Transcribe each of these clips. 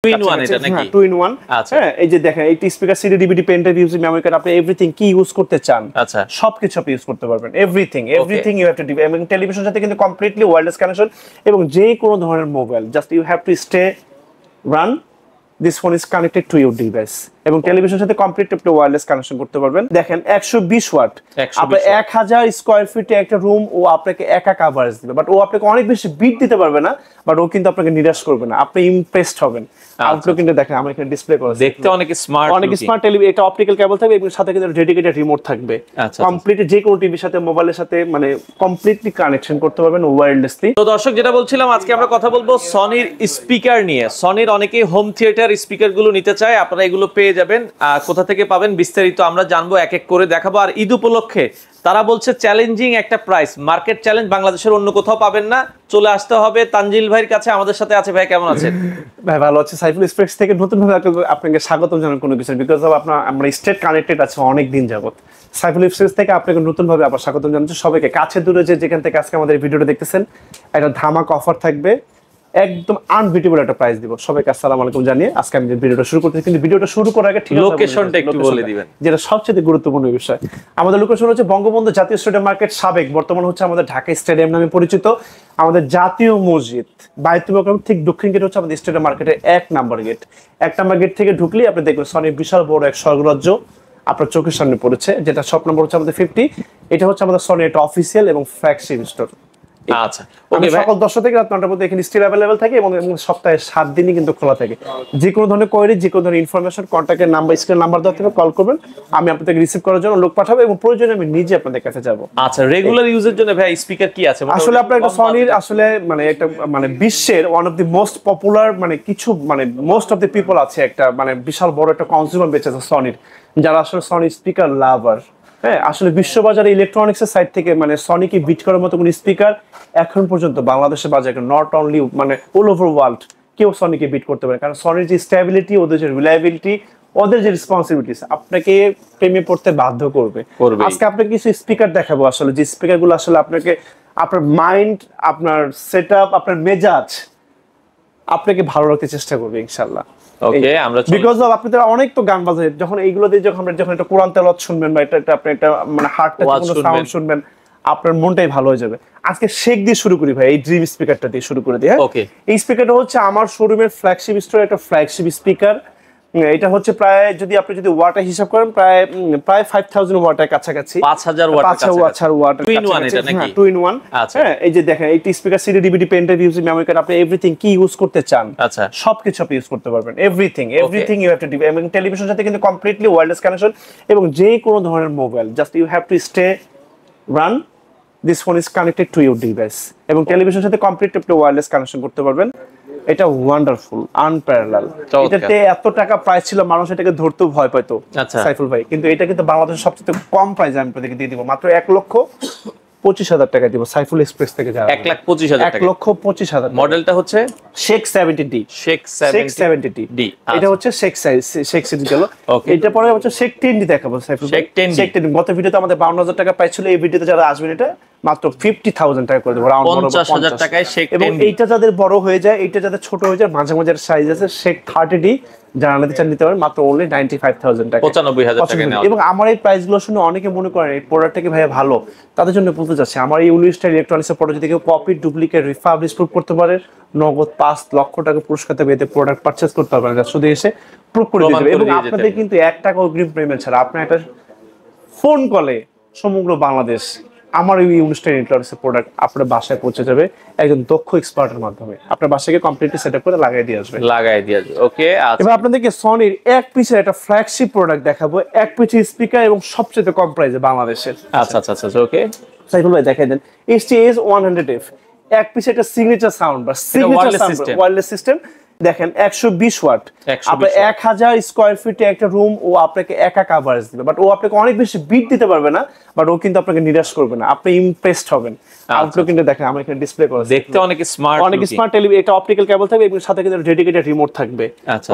2 in 1 এটা নাকি 2 in 1 আচ্ছা হ্যাঁ এই যে দেখেন এই speaker CD DVD pen drive use memory card আপনি এভরিথিং কি ইউজ করতে চান আচ্ছা সবকিছু আপনি ইউজ করতে পারবেন everything you have to do এবং টেলিভিশনের সাথে কিন্তু কমপ্লিটলি ওয়্যারলেস কানেকশন এবং যে কোনো ধরনের mobile just you have to stay run this phone is connected to your device এবং টেলিভিশনের সাথে কমপ্লিট আপনি ওয়্যারলেস কানেকশন করতে পারবেন দেখেন 120 ওয়াট আপনি 1000 স্কয়ার ফিটে একটা রুম ও আপনাকে একা কভারেজ দিবে বাট ও আপনাকে অনেক বেশি বিট দিতে পারবে না বাট ও কিন্তু আপনাকে নিরাশ করবে না আপনি ইমপ্রেসড হবেন আউটলুক কিন্তু দেখেন আমরা এখানে ডিসপ্লে করা দেখতে অনেক স্মার্ট টেলিভিশন এটা অপটিক্যাল কেবল থাকবে এবং সাথে কিন্তু ডেডিকেটেড রিমোট থাকবে কমপ্লিট যে কোনো টিভির সাথে মোবাইলের সাথে মানে কমপ্লিটলি কানেকশন করতে পারবেন ওয়্যারলেসলি তো দর্শক যেটা বলছিলাম আজকে আমরা কথা বলবো সনির স্পিকার নিয়ে সনির অনেকেই হোম থিয়েটার স্পিকার গুলো নিতে চায় আপনারা এগুলো পেয়ে যাবেন কোথা থেকে পাবেন বিস্তারিত আমরা জানবো এক এক করে দেখাবো আর ঈদ উপলক্ষে তারা বলছে চ্যালেঞ্জিং একটা প্রাইস মার্কেট চ্যালেঞ্জ বাংলাদেশের অন্য কোথাও পাবেন না চলে আসতে হবে তানজিল ভাইয়ের কাছে আমাদের সাথে আছে ভাই কেমন আছেন ভাই ভালো আছে সাইফুল স্পেক্স থেকে নতুন ভাবে আপনাকে স্বাগতম জানাই কোনো কিছু বিকজ অফ আমরা স্টেট কানেক্টেড আছে অনেক দিন যাবত সাইফুল স্পেক্স থেকে আপনাকে নতুন ভাবে আবার স্বাগতম জানাচ্ছি সবাইকে কাছে দূরে যেখান থেকে আজকে আমাদের ভিডিওটা দেখতেছেন একটা ধামাকা অফার থাকবে একদম আনবিটেবল একটা প্রাইস দিব সবাইকে আসসালামু আলাইকুম জানিয়ে আজকে আমি ভিডিওটা শুরু করতেছি কিন্তু ভিডিওটা শুরু করার আগে ঠিক লোকেশনটা একটু বলে দিবেন যেটা সবচেয়ে গুরুত্বপূর্ণ বিষয় আমাদের লোকেশন হচ্ছে বঙ্গবন্ধু জাতীয় স্টেডিয়াম মার্কেট সাবেক বর্তমান হচ্ছে আমাদের ঢাকা স্টেডিয়াম নামে পরিচিত আমাদের জাতীয় মসজিদ বাইতুল মোকাররম ঠিক দক্ষিণ গেট হচ্ছে আমাদের স্টেডিয়াম মার্কেটের 1 নাম্বার গেট 1 নাম্বার গেট থেকে ঢুকলেই আপনি দেখবেন সনির বিশাল বড় এক স্বর্গরাজ্য আপনার চোখের সামনে পড়েছে যেটা শপ নম্বর হচ্ছে আমাদের 50 এটা হচ্ছে আমাদের সনি একটা অফিসিয়াল এবং ফ্ল্যাগশিপ স্টোর আচ্ছা ওকে সকাল 10টা থেকে রাত 9টার মধ্যে এখানে স্টিল अवेलेबल থাকে এবং সপ্তাহে 7 দিনই কিন্তু খোলা থাকে যে কোনো ধরনের কোয়েরি যে কোনো ধরনের ইনফরমেশন কন্টাক্টের নাম্বার স্ক্রিন নাম্বার দেওয়া থাকবে কল করবেন আমি আপনাদেরকে রিসিভ করার জন্য লোক পাঠাবো এবং প্রয়োজনে আমি নিজে আপনাদের কাছে যাব আচ্ছা রেগুলার ইউজের জন্য ভাই স্পিকার কি আছে আসলে আপনার একটা সনির আসলে মানে একটা মানে বিশ্বের one of the most popular মানে কিছু মানে মোস্ট অফ দি পিপল আছে একটা মানে বিশাল বড় একটা কনজিউমার বেস আছে সনির যারা আসলে সনি স্পিকার লাভার হ্যাঁ আসলে বিশ্ববাজারে ইলেকট্রনিক্স এর সাইড থেকে মানে সনিকে বিট করার মতো কোনো স্পিকার এখন পর্যন্ত বাংলাদেশের বাজারে নট অনলি মানে অল ওভার ওয়ার্ল্ড কেউ সনিকে বিট করতে পারে কারণ সনির যে স্টেবিলিটি ওদের যে রিলায়েবিলিটি ওদের যে রেসপন্সিবিলিটিস আপনাকে প্রেমে পড়তে বাধ্য করবে আজকে আপনাকে কিছু স্পিকার দেখাবো আসলে যে স্পিকারগুলো আসলে আপনাকে আপনার মাইন্ড আপনার সেটআপ আপনার মেজাজ আপনাকে ভালো রাখতে চেষ্টা করবে ইনশাআল্লাহ ওকে আমরা বিকজ অফ আপনাদের অনেক তো গান বাজে যখন এইগুলো দিয়ে যখন একটা কোরআন তেলাওয়াত শুনবেন বা এটা আপনি একটা মানে হার্ট টাচ কোনো সাউন্ড শুনবেন আপনার মনটাই ভালো হয়ে যাবে আজকে শেক দিয়ে শুরু করি ভাই এই ড্রিম স্পিকারটা দিয়ে শুরু করে দিই হ্যাঁ ওকে এই স্পিকারটা হচ্ছে আমার শোরুমের ফ্ল্যাগশিপ স্টোর একটা ফ্ল্যাগশিপ স্পিকার এটা হচ্ছে প্রায় যদি আপনি যদি ওয়াটের হিসাব করেন প্রায় 5000 ওয়াটের কাছাকাছি 5000 ওয়াট 2 in 1 এটা নাকি 2 in 1 হ্যাঁ এই যে দেখেন এই speaker CD DVD pen drive use memory card আপনি এভরিথিং কি ইউজ করতে চান আচ্ছা সবকিছু আপনি ইউজ করতে পারবেন everything you have to do এবং টেলিভিশনের সাথে কিন্তু কমপ্লিটলি ওয়্যারলেস কানেকশন এবং যে কোনো ধরনের mobile just you have to stay run this phone is connected to your device এবং টেলিভিশনের সাথে কমপ্লিট আপনি ওয়্যারলেস কানেকশন করতে পারবেন এটা ওয়ান্ডারফুল আনপ্যারালাল এটাতে এত টাকা প্রাইস ছিল মানুষ এটাকে ধরতেও ভয় পাইতো সাইফুল ভাই কিন্তু এটা কিন্তু বাংলাদেশের সবচেয়ে কম প্রাইস আমি আপনাদেরকে দিয়ে দিব মাত্র 1,25,000 টাকা দিব সাইফুল এক্সপ্রেস থেকে যারা 1,25,000 টাকা 1,25,000 মডেলটা হচ্ছে শেক 70D শেক 70D এটা হচ্ছে শেক সিটি গেল এটা পরে হচ্ছে শেক 10D দেখাবো সাইফুল শেক 10D গত ভিডিওতে আমাদের 52,000 টাকা প্রাইস ছিল এই ভিডিওতে যারা আসবেন এটা মাত্র 50,000 টাকা করে দেব রাউন্ড 50,000 টাকায় শেক 10D এবং এইটা যাদের বড় হয়ে যায় এইটা যাদের ছোট হয়ে যায় মাঝে মাঝে সাইজ আছে শেক 30D যারা নিতে চান নিতে পারেন মাত্র অনলি 95,000 টাকা 95,000 টাকা নেওয়া এবং আমার এই প্রাইস গুলো শুনে অনেকে মনে করেন এই প্রোডাক্টটা কি ভাই ভালো তাদের জন্য বলতে চাচ্ছি আমার এই ইউনিস্টার ইলেকট্রনিক্স এর প্রোডাক্ট যদি কেউ কপি ডুপ্লিকেট রিফাবলিশ করতে পারে নগদ 5 লক্ষ টাকা পুরস্কার পেতে প্রোডাক্ট পারচেজ করতে পারবেন শুধু এসে প্রুফ করে দিতে এবং আপনাদের কিন্তু 1 টাকা অগ্রিম পেমেন্ট ছাড়া আপনি একটা ফোন কলে সমগ্র বাংলাদেশ আমার এই ইউনিস্টার ইলেকট্রনিক্স এর প্রোডাক্ট আপনার বাসায় পৌঁছে যাবে একজন দক্ষ এক্সপার্টের মাধ্যমে আপনার বাসাকে কমপ্লিটলি সেটআপ করে লাগাই দিয়ে আসবে ওকে আচ্ছা এবার আপনাদেরকে সনির এক পিসের একটা ফ্ল্যাগশিপ প্রোডাক্ট দেখাবো এক পিসের স্পিকার এবং সবচেয়ে কম প্রাইসে বাংলাদেশের আচ্ছা ওকে সাইফুল ভাই দেখাই দেন STS 100F এক পিসের একটা সিগনেচার সাউন্ড বা সিগনেচার ওয়্যারলেস সিস্টেম দেখেন 120 ওয়াট আপনি 1000 স্কয়ার ফিটে একটা রুম ও আপনাকে একা কভারেজ দিবে বাট ও আপনাকে অনেক বেশি বিট দিতে পারবে না বাট ও কিন্তু আপনাকে নিরাশ করবে না আপনি ইমপ্রেসড হবেন আউটলুক কিন্তু দেখেন আমরা এখানে ডিসপ্লে করা দেখতে অনেক স্মার্ট টেলিভিশন এটা অপটিক্যাল কেবল থাকবে এবং সাথে কিন্তু ডেডিকেটেড রিমোট থাকবে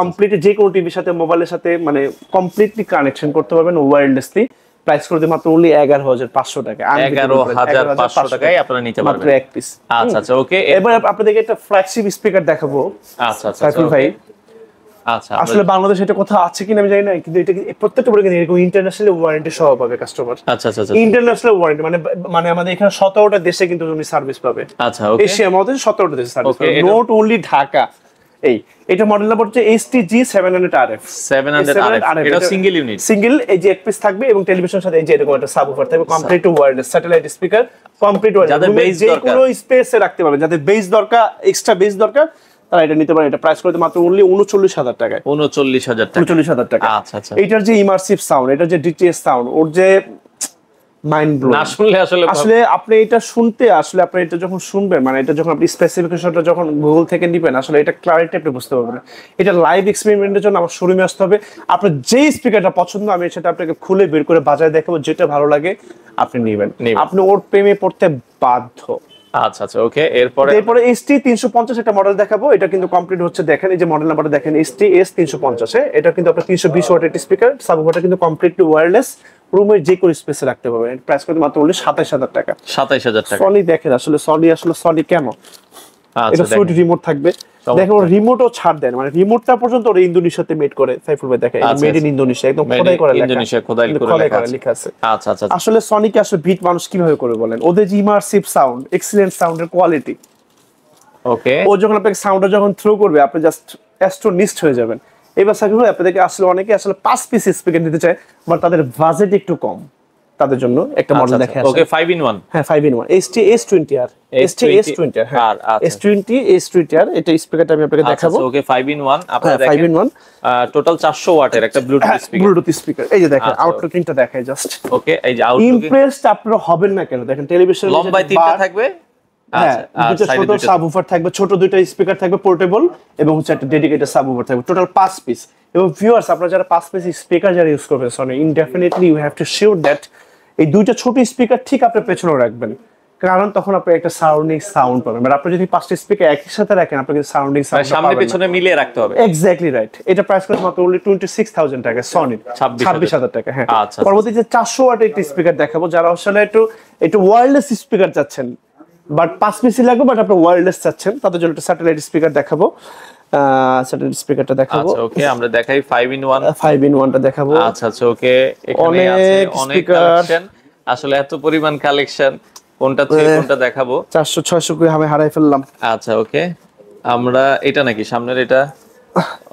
কমপ্লিট যে কোনো টিভির সাথে মোবাইলের সাথে মানে কমপ্লিটলি কানেকশন করতে পারবেন ওয়্যারলেসলি প্রাইস করে মাত্র only 11,500 টাকা 11,500 টাকায় আপনারা নিতে পারবেন মাত্র এক পিস আচ্ছা ওকে এবার আপনাদেরকে একটা ফ্ল্যাগশিপ স্পিকার দেখাবো আচ্ছা সাইফুল ভাই আচ্ছা আসলে বাংলাদেশে এটা কোথাও আছে কিনা আমি জানি না, কিন্তু এটা প্রত্যেকটা প্রোডাক্ট এরকম ইন্টারন্যাশনাল ওয়ারেন্টি সহ পাবে কাস্টমার। আচ্ছা আচ্ছা আচ্ছা ইন্টারন্যাশনাল ওয়ারেন্টি মানে মানে আমাদের এখানে 17টা দেশে কিন্তু তুমি সার্ভিস পাবে। আচ্ছা ওকে এশিয়ার মধ্যে 17টা দেশে সার্ভিস Okay, পাবে, এটা- নট অনলি ঢাকা। এটা মডেল নাম্বার হচ্ছে STG 700 RF। 700 RF, এটা সিঙ্গেল ইউনিট, সিঙ্গেল, এই যে এক পিস থাকবে এবং টেলিভিশনের সাথে এই যে এরকম একটা সাবউফার থাকবে, complete wireless satellite speaker, complete যাদের ওয়্যারলেস, bass যে দরকার। কোনো স্পেসে রাখতে পারবেন, যাদের বেস দরকার, এক্সট্রা বেস দরকার, তারা এটা নিতে পারেন। এটা প্রাইস করতে মাত্র অনলি 39,000 টাকায়। 39,000 টাকা। 39,000 টাকা। আচ্ছা আচ্ছা, এটার যে ইমার্সিভ সাউন্ড, এটার যে ডিটিএস সাউন্ড, ওর যে মাইন্ড ব্লো। না শুনলে আসলে আসলে আপনি এটা শুনতে, আসলে আপনি এটা যখন শুনবেন, মানে এটা যখন আপনি স্পেসিফিকেশনটা যখন গুগল থেকে নিবেন, আসলে এটা ক্লারিটি আপনি বুঝতে পারবেন না। এটা লাইভ এক্সপেরিমেন্টের জন্য আমার শোরুমে আসতে হবে। আপনার যেই স্পিকারটা পছন্দ, আমি সেটা আপনাকে খুলে বের করে বাজায় দেখাবো, যেটা ভালো লাগে আপনি নেবেন। আপনি ওর প্রেমে পড়তে বাধ্য। আচ্ছা আচ্ছা ওকে, এরপরে এরপরে ST 350 একটা মডেল দেখাবো। এটা কিন্তু কমপ্লিট হচ্ছে, দেখেন এই যে মডেল নাম্বারটা দেখেন, ST S 350। এটা কিন্তু আপনার 320 ওয়াটের একটি স্পিকার, সাবউফারটা কিন্তু কমপ্লিটলি ওয়্যারলেস, রুমের যে কোনো স্পেসে রাখতে পারবেন। প্রাইস করতে মাত্র অনলি 27,000 টাকা। 27,000 টাকা। সনি দেখেন আসলে সনি কেন, আচ্ছা এটা ফ্রুট রিমোট থাকবে। দেখেন ওর রিমোটও ছাড় দেন, মানে রিমোটটা পর্যন্ত ওরা ইন্দোনেশিয়াতে মেড করে। সাইফুল ভাই দেখেন, আচ্ছা, মেড ইন ইন্দোনেশিয়া, একদম খোদাই করে লেখা, ইন্দোনেশিয়া খোদাই করে লেখা আছে। আচ্ছা আচ্ছা আসলে সনিকে আসলে বিট মানুষ কিভাবে করে বলেন, ওদের যে ইমার্সিভ সাউন্ড, এক্সিলেন্ট সাউন্ডের কোয়ালিটি, ওকে। ও যখন আপনাকে সাউন্ডটা যখন থ্রো করবে, আপনি জাস্ট অ্যাস্ট্রোনিস্ট হয়ে যাবেন। এবার সাইফুল ভাই আপনাদেরকে আসলে অনেকে আসলে 5 পিস স্পিকার নিতে চায়, বাট তাদের বাজেট একটু কম, তাদের জন্য একটা মডেল দেখে আসেন। ওকে 5 in 1। হ্যাঁ 5 in 1 ST S20R। ST S20R, হ্যাঁ আচ্ছা। S20R। এটা স্পিকারটা আমি আপনাকে দেখাবো। ওকে 5 in 1 আপনারা দেখেন। 5 in 1 টোটাল 400 ওয়াটের একটা ব্লুটুথ স্পিকার। ব্লুটুথ স্পিকার, এই যে দেখেন আচ্ছা, আউটলুকিংটা দেখাই জাস্ট। ওকে, এই যে আউটলুকিং ইমপ্রেসড আপনারা হবেন না কেন, দেখেন টেলিভিশন লম্বায় 3টা থাকবে। হ্যাঁ, আচ্ছা, আর দুটো সাইডে ছোট সাবউফার থাকবে, ছোট দুইটা স্পিকার থাকবে পোর্টেবল, এবং হচ্ছে একটা ডেডিকেটেড সাবউফার থাকবে, টোটাল 5 পিস। এবং ভিউয়ার্স, আপনারা যারা 5 পিস স্পিকার যারা ইউজ করবেন Sony, indefinitely you have to sure that এই দুইটা ছোট স্পিকার ঠিক আপনার পেছনে রাখবেন, কারণ তখন আপনি একটা সাউন্ডিং সাউন্ড পাবেন। মানে আপনি যদি 5টা স্পিকার একই সাথে রাখেন, আপনি কিন্তু সাউন্ডিং সাউন্ড সামনে পাবেন পেছনে মিলিয়ে রাখতে হবে। Exactly right. এটা প্রাইস করে মাত্র অনলি 26,000 টাকা, সনি 26,000 টাকা। হ্যাঁ, আচ্ছা, পরবর্তীতে 400 ওয়াটের একটি স্পিকার দেখাবো, যারা আসলে একটু ওয়্যারলেস স্পিকার চাচ্ছেন, বাট 5 পিসি লাগবে, বাট আপনি ওয়্যারলেস চাচ্ছেন, তাদের জন্য একটা স্যাটেলাইট স্পিকার দেখাবো। স্যাটেলাইট স্পিকারটা দেখাবো। আচ্ছা ওকে, আমরা দেখাই 5 in 1। 5 in 1টা দেখাবো। আচ্ছা আচ্ছা ওকে, এখানে আছে অনেক কালেকশন, আসলে এত পরিমাণ কালেকশন, কোনটা থেকে কোনটা দেখাবো। 400-600 করে আমি হারাই ফেললাম। আচ্ছা ওকে, আমরা এটা নাকি সামনের এটা,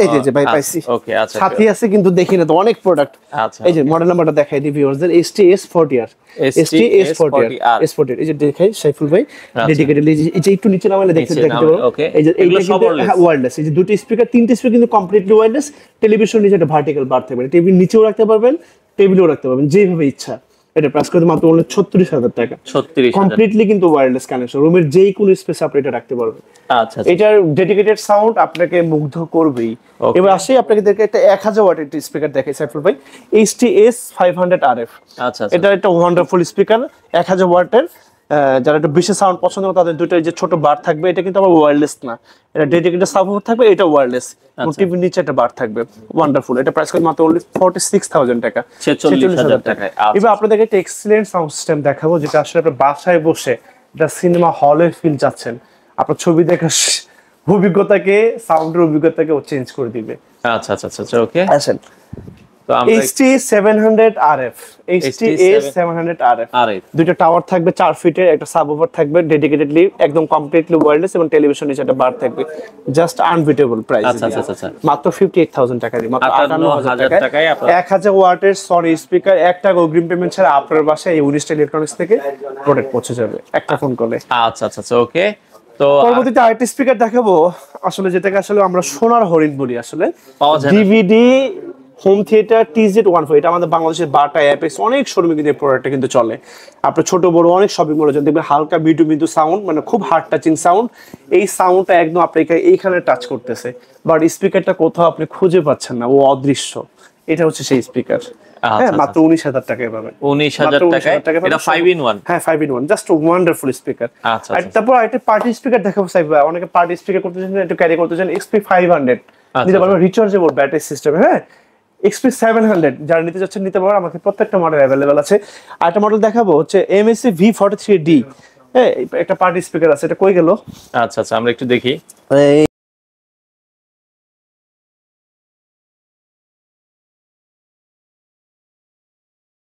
এই যে ভাই পাইছি। ওকে আচ্ছা সাথে আছে কিন্তু দেখি না তো, অনেক প্রোডাক্ট। আচ্ছা, এই যে মডেল নাম্বারটা দেখাই দিই ভিউয়ারদের, ST S40R। ST S40R, এই যে দেখাই সাইফুল ভাই ডেডিকেটেড, এই যে একটু নিচে নামালে দেখতে পারো। এই যে এইগুলো সব ওয়্যারলেস, এই যে দুটো স্পিকার, তিনটে স্পিকার কিন্তু কমপ্লিটলি ওয়্যারলেস। টেলিভিশন নিচে একটা ভার্টিক্যাল বার থাকবে, টেবিল নিচেও রাখতে পারবেন, টেবিলেও রাখতে পারবেন, যেভাবে ইচ্ছা। এটা প্রাইস করতে মাত্র 36,000 টাকা। 36,000 কমপ্লিটলি কিন্তু ওয়্যারলেস কানেকশন, রুমের যেই কোনো স্পেসে আপনি এটা রাখতে পারবেন। আচ্ছা এটার ডেডিকেটেড সাউন্ড আপনাকে মুগ্ধ করবেই। এবার আসি আপনাকে দেখে একটা 1000 ওয়াটের একটা স্পিকার দেখাই সাইফুল ভাই, ST S500 RF। আচ্ছা এটা একটা ওয়ান্ডারফুল স্পিকার, 1000 ওয়াটের। যারা একটু বেশি সাউন্ড পছন্দ করে, তাদের দুটো যে ছোট বার থাকবে, এটা কিন্তু আবার ওয়্যারলেস না, এটা ডেডিকেটেড সাবউফার থাকবে, এটা ওয়্যারলেস। টিভির নিচে একটা বার থাকবে, ওয়ান্ডারফুল। এটা প্রাইস করে মাত্র 46,000 টাকা, 46,000 টাকায়। এবার আপনাদেরকে একটা এক্সিলেন্ট সাউন্ড সিস্টেম দেখাবো, যেটা আসলে আপনার বাসায় বসে এটা সিনেমা হলের ফিল চাচ্ছেন, আপনার ছবি দেখার অভিজ্ঞতাকে, সাউন্ডের অভিজ্ঞতাকে ও চেঞ্জ করে দিবে। আচ্ছা আচ্ছা আচ্ছা ওকে, আসেন তো আমরা ST 700 RF, ST S700 RF। দুইটা টাওয়ার থাকবে 4 ফিটের, একটা সাবউফার থাকবে ডেডিকেটেডলি, একদম কমপ্লিটলি ওয়্যারলেস, এবং টেলিভিশন নিচে একটা বার থাকবে। Just unbeatable price. আচ্ছা আচ্ছা আচ্ছা, মাত্র 58,000 টাকা দিয়ে, মাত্র 58,000 টাকায় 1000 ওয়াটের সনি স্পিকার। 1 টাকা অগ্রিম পেমেন্ট ছাড়া আপনার বাসায় এই উনিশটা ইলেকট্রনিক্স থেকে প্রোডাক্ট পৌঁছে যাবে একটা ফোন কলে। আচ্ছা আচ্ছা আচ্ছা ওকে, তো পরবর্তীতে আরেকটা স্পিকার দেখাবো, আসলে যেটাকে আসলে আমরা সোনার হরিণ বলি, আসলে পাওয়া যায় না। DVD home theatre TZ14। এটা আমাদের বাংলাদেশের বাটা অ্যাপেক্স অনেক শোরুমে কিন্তু এই প্রোডাক্টটা কিন্তু চলে। আপনার ছোট বড় অনেক শপিং মলে দেখবেন হালকা মৃদু মৃদু সাউন্ড, মানে খুব হার্ড টাচিং সাউন্ড। এই সাউন্ডটা একদম আপনাকে এইখানে টাচ করতেছে, বাট স্পিকারটা কোথাও আপনি খুঁজে পাচ্ছেন না, ও অদৃশ্য। এটা হচ্ছে সেই স্পিকার। হ্যাঁ, মাত্র 19,000 টাকায় পাবেন। 19,000 টাকায় এটা 5 in 1। হ্যাঁ 5 in 1, জাস্ট ওয়ান্ডারফুল স্পিকার। আচ্ছা আর তারপর আরেকটা পার্টি স্পিকার দেখাবো সাইফ ভাই, অনেকে পার্টি স্পিকার করতে চান, একটু ক্যারি করতে চান, XP500 নিতে পারবেন, রিচার্জেবল ব্যাটারি সিস্টেম। হ্যাঁ, XP700 যারা নিতে যাচ্ছেন নিতে পারবেন, আমাদের প্রত্যেকটা মডেল অ্যাভেলেবেল আছে। আরেকটা মডেল দেখাবো হচ্ছে MSC V43D। হ্যাঁ, একটা পার্টি স্পিকার আছে, এটা কই গেল? আচ্ছা আচ্ছা, আমরা একটু দেখি।